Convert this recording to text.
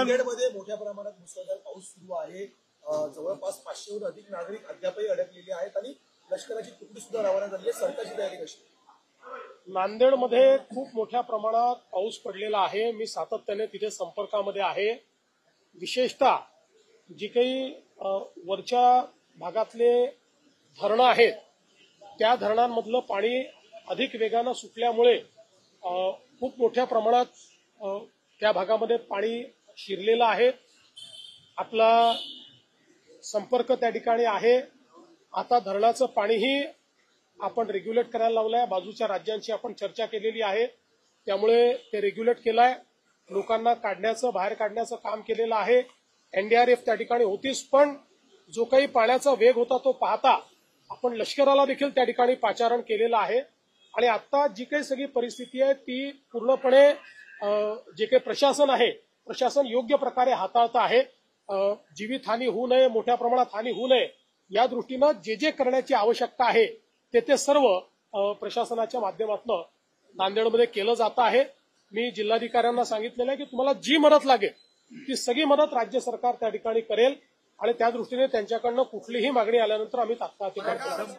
नांदेडमध्ये मोठ्या प्रमाणात मुसळधार पाऊस सुरू आहे। जवळपास 500हून अधिक नागरिक अद्यापही अडकलेले आहेत आणि लष्कराची तुकडी सुद्धा रवाना झाली आहे। सरकारची तयारी कशी? नांदेडमध्ये खूप मोठ्या प्रमाणात पाऊस पडलेला आहे। मी सातत्याने तिथे संपर्कामध्ये आहे। विशेषतः जी काही वरच्या भागातले धरणं आहेत त्या धरणांमधलं पाणी अधिक वेगानं सुटल्यामुळे खूप मोठ्या प्रमाणात त्या भागामध्ये पाणी शिरलेलं आहे। आपला संपर्क त्या ठिकाणी आहे। आता धरणाचं पाणीही आपण रेग्युलेट करायला लावलंय। बाजूच्या राज्यांची आपण चर्चा केलेली आहे, त्यामुळे ते रेग्युलेट केलंय। लोकांना बाहेर काढण्याचं काम केलेलं आहे। एनडीआरएफ त्या ठिकाणी होतीच, पण जो काही पाण्याचा वेग होता तो पाहता आपण लष्कराला देखील त्या ठिकाणी पाचारण केलेलं आहे। आणि आता जी काही सगळी परिस्थिती आहे ती पूर्णपणे जे काही प्रशासन आहे, प्रशासन योग्य प्रकारे हाताळत आहे। जीवितहानी होऊ नये, मोठ्या प्रमाणात हानी होऊ नये या दृष्टीनं जे करण्याची आवश्यकता आहे ते सर्व प्रशासनाच्या माध्यमातून नांदेडमध्ये केलं जात आहे। मी जिल्हाधिकाऱ्यांना सांगितलेलं आहे की तुम्हाला जी मदत लागेल ती सगळी मदत राज्य सरकार त्या ठिकाणी करेल आणि त्या दृष्टीने त्यांच्याकडनं कुठलीही मागणी आल्यानंतर आम्ही तात्काळ ती करतो।